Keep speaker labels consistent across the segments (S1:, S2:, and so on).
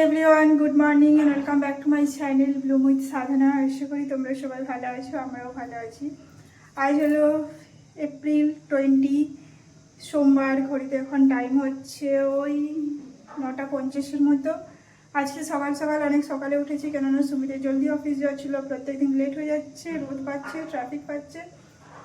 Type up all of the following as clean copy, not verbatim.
S1: Everyone, good morning and welcome back to my channel bloom with Sadhana. আশা করি তোমরা সবাই ভালো আছো, আমরাও ভালো আছি। আজ হলো এপ্রিল 20, সোমবার। ঘড়িতে এখন টাইম হচ্ছে ওই 9:50 মতো। আজকে সকাল সকাল অনেক সকালে উঠেছি, কেননা সুমিতের জলদি অফিস যাচ্ছিলো। প্রত্যেকদিন লেট হয়ে যাচ্ছে, রোদ পাচ্ছে, ট্রাফিক পাচ্ছে।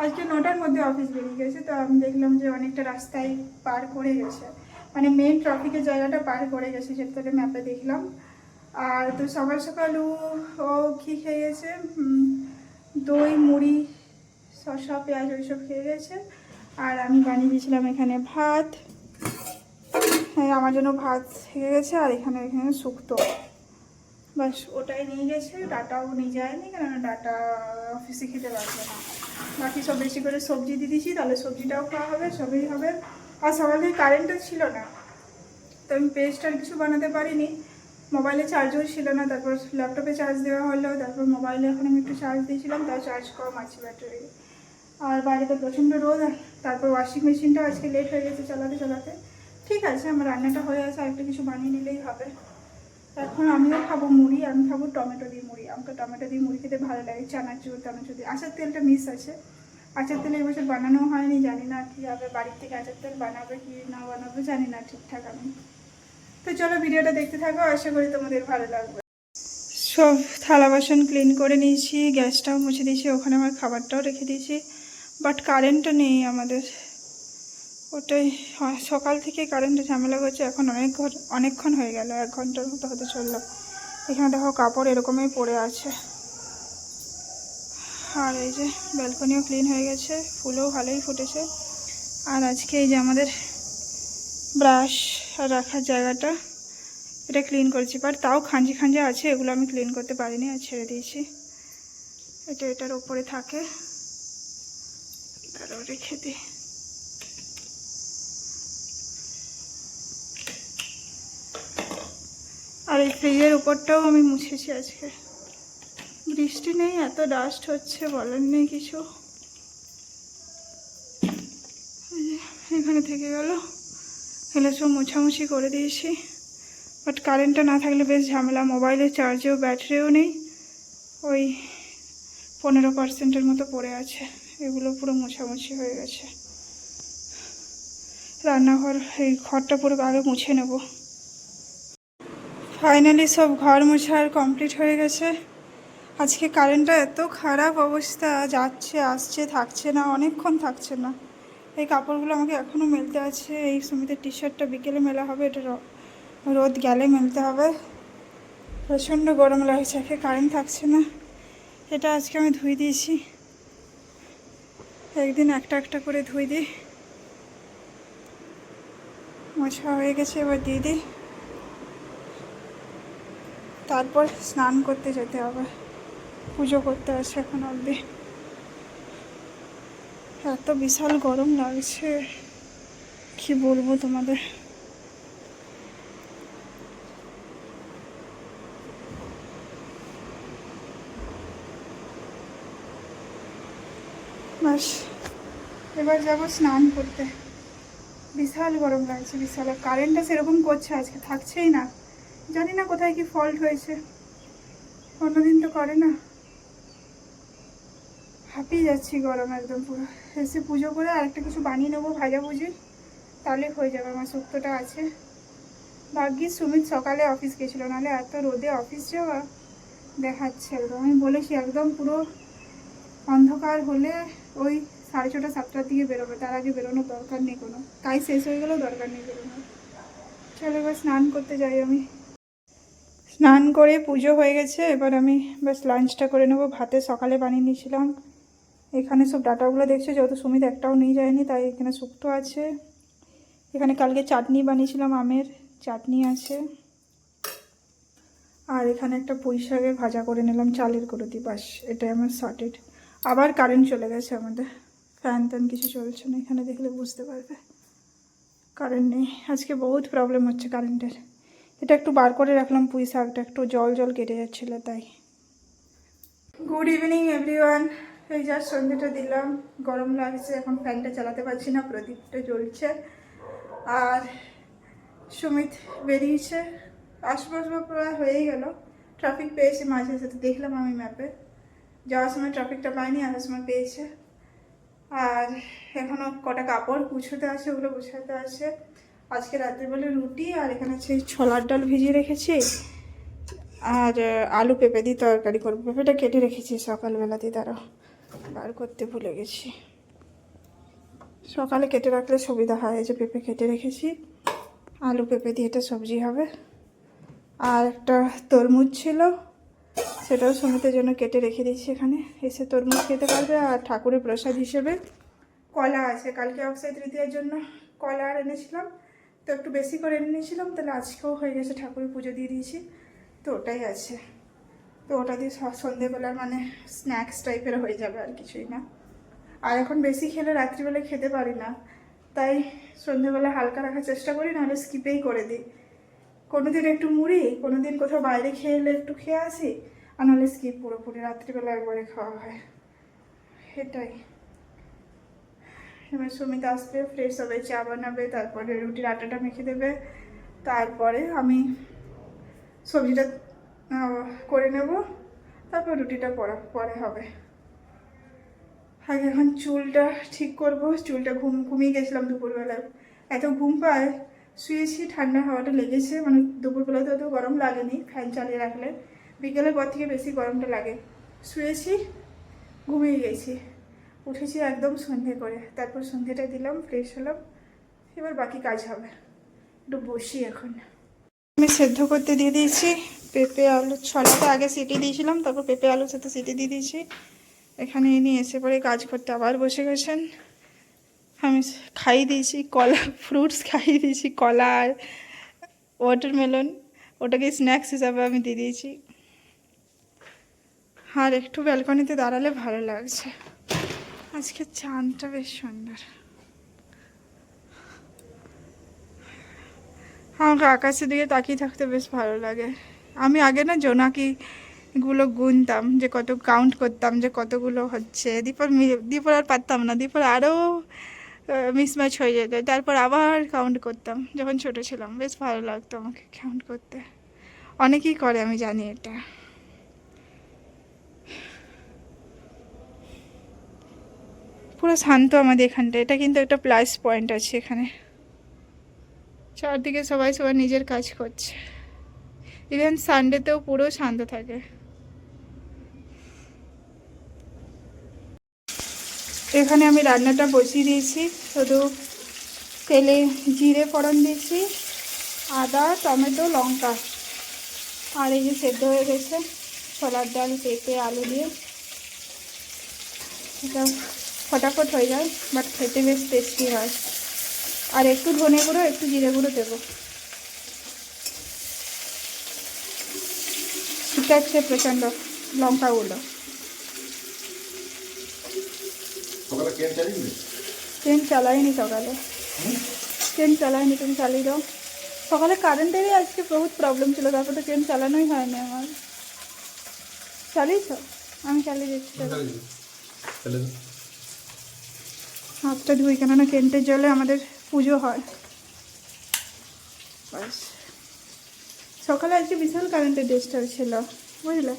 S1: আজকে 9টার মধ্যে অফিস বেরিয়ে গেছে, তো আমি দেখলাম যে অনেকটা রাস্তায় পার করে গেছে, মানে মেন ট্রাফিকের জায়গাটা পার করে গেছে, যেটা ম্যাপে দেখলাম। আর তো সকাল সকাল ও কী খেয়ে গেছে, দই মুড়ি শসা পেঁয়াজ ওইসব খেয়ে গেছে। আর আমি বানিয়ে দিয়েছিলাম এখানে ভাত। হ্যাঁ, আমার জন্য ভাত খেয়ে গেছে। আর এখানে শুক্তো, বাস ওটাই নিয়ে গেছে। ডাটাও নিয়ে যায়নি, কেননা ডাটা অফিসে খেতে পারবে না। বাকি সব বেশি করে সবজি দিয়ে দিয়েছি, তাহলে সবজিটাও খাওয়া হবে, সবই হবে। আর সকাল থেকে কারেন্টও ছিল না, তো আমি পেস্ট আর কিছু বানাতে পারিনি। মোবাইলে চার্জও ছিল না, তারপর ল্যাপটপে চার্জ দেওয়া হলো, তারপর মোবাইলে এখন আমি একটু চার্জ দিয়েছিলাম, তাও চার্জ কম আছে ব্যাটারি। আর বাড়িতে প্রচণ্ড রোদ। তারপর ওয়াশিং মেশিনটাও আজকে লেট হয়ে গেছে চালাতে চালাতে। ঠিক আছে, আমার রান্নাটা হয়ে আছে, আর একটু কিছু বানিয়ে নিলেই হবে। এখন আমিও খাবো মুড়ি, আমি খাবো টমেটো দিয়ে মুড়ি। আমাকে টমেটো দিয়ে মুড়ি খেতে ভালো লাগে, চানাচুর টানাচুর দিয়ে। আচার তেলটা মিস আছে, আচার তেল এবছর বানানো হয়নি, জানি না কী হবে। বাড়ির থেকে আচার তেল বানাবে কি না বানাবে জানি না ঠিকঠাক আমি। তো চলো ভিডিওটা দেখতে থাকো, আশা করি তোমাদের ভালো লাগবে। সব থালা বাসন ক্লিন করে নিয়েছি, গ্যাসটাও মুছে দিয়েছি, ওখানে আমার খাবারটাও রেখে দিয়েছি। বাট কারেন্টটা নেই আমাদের, ওটাই সকাল থেকে কারেন্টের ঝামেলা হচ্ছে। এখন অনেকক্ষণ হয়ে গেল, 1 ঘন্টার মতো হতে চললো। এখানে দেখো কাপড় এরকমই পড়ে আছে। আর এই যে ব্যালকনিও ক্লিন হয়ে গেছে, ফুলও ভালোই ফুটেছে। আর আজকে এই যে আমাদের ব্রাশ রাখার জায়গাটা, এটা ক্লিন করেছি। বাট তাও খাঁজি খাঁজি আছে, এগুলো আমি ক্লিন করতে পারিনি, আর ছেড়ে দিয়েছি। এটার উপরে থাকে, তারও রেখে দিই। আর এই ফ্রিজের উপরটাও আমি মুছেছি আজকে। বৃষ্টি নেই, এত ডাস্ট হচ্ছে বলার নেই কিছু। এখানে থেকে গেল, এগুলো সব মোছামুছি করে দিয়েছি। বাট কারেন্টটা না থাকলে বেশ ঝামেলা। মোবাইলের চার্জেও ব্যাটারিও নেই, ওই 15% মতো পড়ে আছে। এগুলো পুরো মোছামুছি হয়ে গেছে। রান্নাঘর, এই ঘরটা পুরো আগে মুছে নেব। ফাইনালি সব ঘর মোছার কমপ্লিট হয়ে গেছে। আজকে কারেন্টটা এত খারাপ অবস্থা, যাচ্ছে আসছে, থাকছে না, অনেকক্ষণ থাকছে না। এই কাপড়গুলো আমাকে এখনও মেলতে আছে। এই সুমিতের টি শার্টটা বিকেলে মেলা হবে, এটা রোদ গেলে মেলতে হবে। প্রচণ্ড গরম লাগছে, একে কারেন্ট থাকছে না। এটা আজকে আমি ধুয়ে দিয়েছি, একদিন একটা একটা করে ধুয়ে দিই। মোছা হয়ে গেছে, এবার দিয়ে দিই, তারপর স্নান করতে যেতে হবে। পুজো করতে আছে এখন অবধি। এত বিশাল গরম লাগছে, কি বলবো তোমাদের। বাস এবার যাবো স্নান করতে। বিশাল গরম লাগছে, বিশাল। আর কারেন্টটা সেরকম করছে, আজকে থাকছেই না। জানি না কোথায় কি ফল্ট হয়েছে, অন্যদিন তো করে না। হাঁপিয়ে যাচ্ছি গরম একদম পুরো। এসে পুজো করে আরেকটা কিছু বানিয়ে নেবো ভাজাভুজি, তাহলে হয়ে যাবে। আমার শুক্তোটা আছে। ভাগ্যিস সুমিত সকালে অফিস গেছিলো, নাহলে এত রোদে অফিস যাওয়া দেখাচ্ছে একদম। আমি বলেছি একদম পুরো অন্ধকার হলে ওই 6:30 7টার দিকে বেরোবে, তার আগে বেরোনোর দরকার নেই কোনো। তাই শেষ হয়ে গেলেও দরকার নেই বেরোনোর। চলো এবার স্নান করতে যাই আমি। স্নান করে পুজো হয়ে গেছে, এবার আমি বাস লাঞ্চটা করে নেবো। ভাতে সকালে বানিয়ে নিয়েছিলাম। এখানে সব ডাটাগুলো দেখছো, যেহেতু সুমিত একটাও নিয়ে যায়নি, তাই এখানে শুক্তো আছে। এখানে কালকে চাটনি বানিয়েছিলাম, আমের চাটনি আছে। আর এখানে একটা পুঁই শাকের ভাজা করে নিলাম চালের গুঁড়ো দিয়ে। বাস এটাই আমার সর্টেড। আবার কারেন্ট চলে গেছে আমাদের, ফ্যান ট্যান কিছু চলছে না। এখানে দেখলে বুঝতে পারবে কারেন্ট নেই। আজকে বহুত প্রবলেম হচ্ছে কারেন্টের। এটা একটু বার করে রাখলাম, পুঁই শাকটা একটু জল জল কেটে যাচ্ছিলো তাই। Good evening everyone. এই যা সন্ধ্যেটা দিলাম, গরম লাগছে, এখন ফ্যানটা চালাতে পারছি না, প্রদীপটা জ্বলছে। আর সুমিত বেরিয়েছে, আশপাশ প্রায় হয়েই গেল। ট্রাফিক পেয়েছে মাঝে সাথে, দেখলাম আমি ম্যাপে, যাওয়ার সময় ট্রাফিকটা পাইনি, আসার সময় পেয়েছে। আর এখনও কটা কাপড় গুছোতে আছে, ওগুলো গুছাতে আছে। আজকে রাত্রিবেলা রুটি, আর এখানে সেই ছোলার ডাল ভিজিয়ে রেখেছি, আর আলু পেঁপে দিয়ে তরকারি করবো। পেঁপেটা কেটে রেখেছি সকালবেলাতে, তারা বার করতে ভুলে গেছি। সকালে কেটে রাখলে সুবিধা হয়। এই যে পেঁপে কেটে রেখেছি, আলু পেঁপে দিয়ে এটা সবজি হবে। আর একটা তরমুজ ছিল, সেটাও সুমিতের জন্য কেটে রেখে দিয়েছি। এখানে এসে তরমুজ খেতে পারবে। আর ঠাকুরের প্রসাদ হিসেবে কলা আছে, কালকে অক্ষয় তৃতীয়ার জন্য কলা আর এনেছিলাম, তো একটু বেশি করে এনে নিয়েছিলাম, তাহলে আজকেও হয়ে গেছে, ঠাকুরের পুজো দিয়ে দিয়েছি, তো ওটাই আছে। তো ওটা দিয়ে সন্ধেবেলার মানে স্ন্যাক্স টাইপের হয়ে যাবে, আর কিছুই না। আর এখন বেশি খেলে রাত্রিবেলায় খেতে পারি না, তাই সন্ধেবেলা হালকা রাখার চেষ্টা করি, নাহলে স্কিপেই করে দিই। কোনোদিন একটু মুড়ি, কোনোদিন কোথাও বাইরে খেয়ে এলে একটু খেয়ে আসি, আর নাহলে স্কিপ পুরোপুরি রাত্রিবেলা একবারে খাওয়া হয়, এটাই। এবার সুমিত আসবে, ফ্রেশ হবে, চা বানাবে, তারপরে রুটির আটাটা মেখে দেবে, তারপরে আমি সবজিটা করে নেব, তারপর রুটিটা পরে হবে। আগে এখন চুলটা ঠিক করব। চুলটা ঘুমিয়ে গেছিলাম দুপুরবেলায়, এত ঘুম পায়, শুয়েছি, ঠান্ডা হাওয়াটা লেগেছে, মানে দুপুরবেলাতে অত গরম লাগেনি ফ্যান চালিয়ে রাখলে, বিকেলের পর থেকে বেশি গরমটা লাগে। শুয়েছি, ঘুমিয়ে গেছি, উঠেছি একদম সন্ধে করে, তারপর সন্ধেটা দিলাম, ফ্রেশ হলাম, এবার বাকি কাজ হবে। একটু বসি এখন। আমি সেদ্ধ করতে দিয়ে দিয়েছি পেঁপে আলু, ছোলাটা আগে সিটি দিয়েছিলাম, তারপর পেঁপে আলুর সাথে সিটি দিয়ে দিয়েছি। এখানে এনে এসে পরে কাজ করতে আবার বসে গেছেন। আমি খাইয়ে দিয়েছি কলা, ফ্রুটস খাইয়ে দিয়েছি, কলা আর ওয়াটারমেলন, ওটাকে স্ন্যাক্স হিসাবে আমি দিয়ে দিয়েছি। আর একটু ব্যালকনিতে দাঁড়ালে ভালো লাগছে, আজকে চাঁদটা বেশ সুন্দর। আমাকে আকাশের দিকে তাকিয়ে থাকতে বেশ ভালো লাগে। আমি আগে না জোনাকিগুলো গুনতাম, যে কত কাউন্ট করতাম যে কতগুলো হচ্ছে। দীপর আর পারতাম না, দীপর আরও মিসম্যাচ হয়ে যেত, তারপর আবার কাউন্ট করতাম। যখন ছোট ছিলাম বেশ ভালো লাগতো আমাকে কাউন্ট করতে, অনেকেই করে আমি জানি এটা। পুরো শান্ত আমাদের এখানটা, এটা কিন্তু একটা প্লাস পয়েন্ট আছে এখানে। চারদিকে সবাই সবাই নিজের কাজ করছে, ইভেন সানডেতেও পুরো শান্ত থাকে। এখানে আমি রান্নাটা বসিয়ে দিয়েছি, শুধু তেলে জিরে ফোড়ন দিয়েছি, আদা, টমেটো, লঙ্কা, আর এই যে সেদ্ধ হয়ে গেছে ছোলার ডাল, পেঁপে, আলু দিয়ে। এটা ফটাফট হয়ে যায়, বাট খেতে বেশ টেস্টি হয়। আর একটু ধনে গুঁড়ো, একটু জিরে গুঁড়ো দেবো, ছিটাচ্ছে প্রচণ্ড লঙ্কাগুলো। ট্রেন চালাইনি সকালে, ট্রেন চালাইনি, তুমি চালিয়ে দাও। সকালে কারেন্টেরই আজকে বহুত প্রবলেম ছিল, তারপর তো ট্রেন চালানোই হয়নি আমার। চালিয়েছ? আমি চালিয়ে দিচ্ছি। হাতটা ধুই, কেননা কেন্টের জলে আমাদের পুজো হয়। বাস, সকালে আজকে বিশাল কারেন্টের ডিস্টার্ব ছিল, বুঝলে।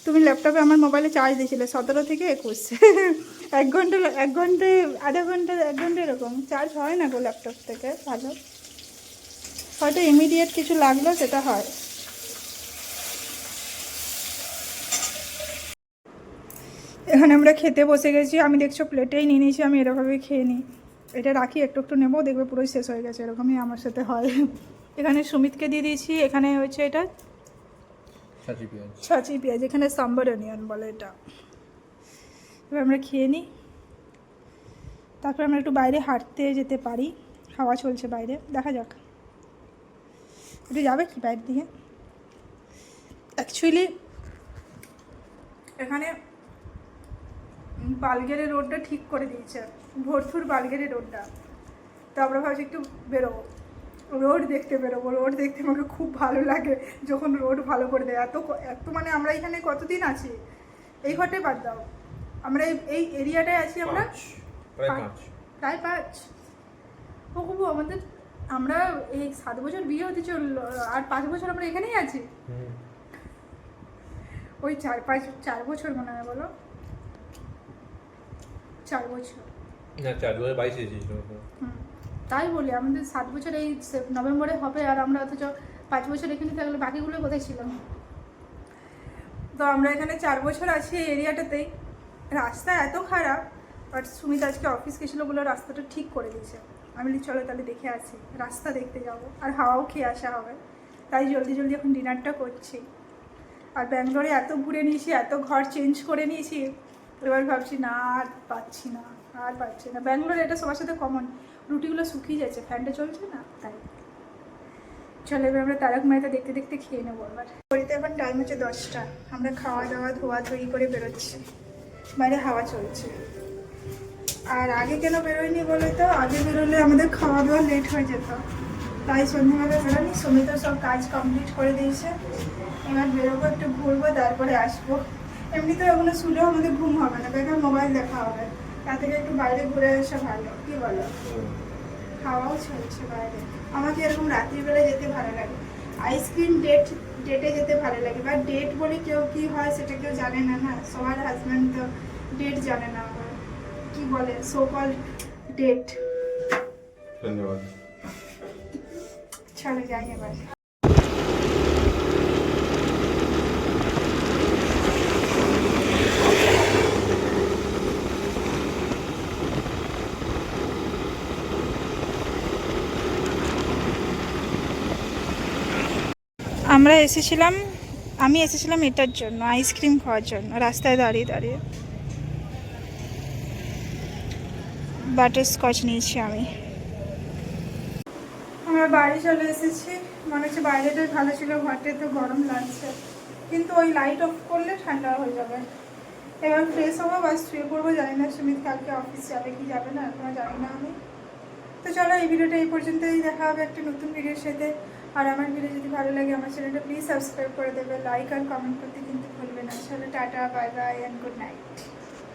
S1: তুমি ল্যাপটপে আমার মোবাইলে চার্জ দিয়েছিলে 17 থেকে 21, 1 ঘন্টা, 1 ঘন্টায়, আধা ঘন্টা, 1 ঘন্টা এরকম চার্জ হয় না গো ল্যাপটপ থেকে ভালো, হয়তো ইমিডিয়েট কিছু লাগলো সেটা হয়। এখানে আমরা খেতে বসে গেছি, আমি দেখছো প্লেটেই নিয়ে নিয়েছি, আমি এরকমভাবেই খেয়ে নিই। এটা রাখি, একটু একটু নেবো, দেখবে পুরোই শেষ হয়ে গেছে, এরকমই আমার সাথে হয়। এখানে সুমিতকে দিয়ে দিয়েছি, এখানে হচ্ছে এটা ছাঁচি পেঁয়াজ, এখানে সাম্বার অনিয়ন বলে এটা। এবার আমরা খেয়ে নিই, তারপর আমরা একটু বাইরে হাঁটতে যেতে পারি, হাওয়া চলছে বাইরে, দেখা যাক একটু যাবে কি বাইরের দিকে। অ্যাকচুয়ালি এখানে বালগেরে রোডটা ঠিক করে দিয়েছে, ভরথুর বালগেরে রোডটা, তো আমরা ভাবছি একটু বেরোবো, রোড দেখতে বেরোবো। রোড দেখতে আমাকে খুব ভালো লাগে যখন রোড ভালো করে দেয়। এত এত মানে আমরা এখানে কতদিন আছি, এই ঘরটাই বাদ দাও, আমরা এই এরিয়াটায় আছি আমরা প্রায় 5। ও খুব আমাদের আমরা এই 7 বছর বিয়ে হতে চললো, আর 5 বছর আমরা এখানেই আছি। ওই 4 বছর মনে হয়, বলো 4 বছর
S2: না, 2022 এসেছিল।
S1: তাই বলি, আমাদের 7 বছর এই নভেম্বরে হবে, আর আমরা অথচ 5 বছর এখানে থাকলে বাকিগুলো কোথায় ছিলাম। তো আমরা এখানে 4 বছর আছি এই এরিয়াটাতেই। রাস্তা এত খারাপ, বাট সুমিত আজকে অফিস গেছিলো বলে রাস্তাটা ঠিক করে দিয়েছে। আমি বলি চলো তাহলে দেখে আসি, রাস্তা দেখতে যাব, আর হাওয়াও খেয়ে আসা হবে। তাই জলদি জলদি এখন ডিনারটা করছি। আর ব্যাঙ্গালোরে এত ঘুরে নিয়েছি, এত ঘর চেঞ্জ করে নিয়েছি, এবার ভাবছি না আর পাচ্ছি না। ব্যাঙ্গালোরে এটা সবার সাথে কমন, রুটিগুলো শুকিয়ে যাচ্ছে, ফ্যানটা চলছে না তাই। চলো এবার আমরা তারক মেহতা দেখতে দেখতে খেয়ে নেবো। আবার ঘড়িতে এখন টাইম হচ্ছে 10টা। আমরা খাওয়া দাওয়া ধোয়াধুয়ি করে বেরোচ্ছি, বাইরে হাওয়া চলছে। আর আগে কেন বেরোয়নি বলে তো, আগে বেরোলে আমাদের খাওয়া দাওয়া লেট হয়ে যেত, তাই সন্ধ্যাবেলা বেরোনি। সুমিত সব কাজ কমপ্লিট করে দিয়েছে। এবার বেরোবো, একটু ঘুরবো, তারপরে আসবো। এমনিতে ওখানে শুলেও আমাদের ঘুম হবে না, বেকার মোবাইল দেখা হবে। তার থেকে একটু বাইরে ঘুরে আসা ভালো, কি বলো? হাওয়াও চলছে বাইরে। আমাকে এরকম রাত্রিবেলা যেতে ভালো লাগে, আইসক্রিম ডেটে যেতে ভালো লাগে। বা ডেট বলে কেউ কি হয় সেটা কেউ জানে না, না সবার হাজব্যান্ড তো ডেট জানে না, আবার কি বলে সো কল ডেট।
S2: ধন্যবাদ।
S1: চলে যাই এবার। আমি এসেছিলাম এটার জন্য, আইসক্রিম খাওয়ার জন্য। রাস্তায় দাঁড়িয়ে দাঁড়িয়ে বাটারস্কচ নিয়েছি আমি। আমরা বাড়ি চলে এসেছি। মনে হচ্ছে বাইরেটাই ভালো ছিল, ঘরটা তো গরম লাগছে, কিন্তু ওই লাইট অফ করলে ঠান্ডা হয়ে যাবে। এবার ফ্রেশ হবো, বাস শুয়ে পড়বো। জানি না সুমিত কালকে অফিস যাবে কি যাবে না, এখনো জানি না আমি। তো চলো এই ভিডিওটা এই পর্যন্তই, দেখা হবে একটা নতুন ভিডিওর সাথে। আর আমার ভিডিও যদি ভালো লাগে আমার চ্যানেলটা প্লিজ সাবস্ক্রাইব করে দেবে, লাইক আর কমেন্ট করতে কিন্তু ভুলবে না। চলো tata, bye bye and good night.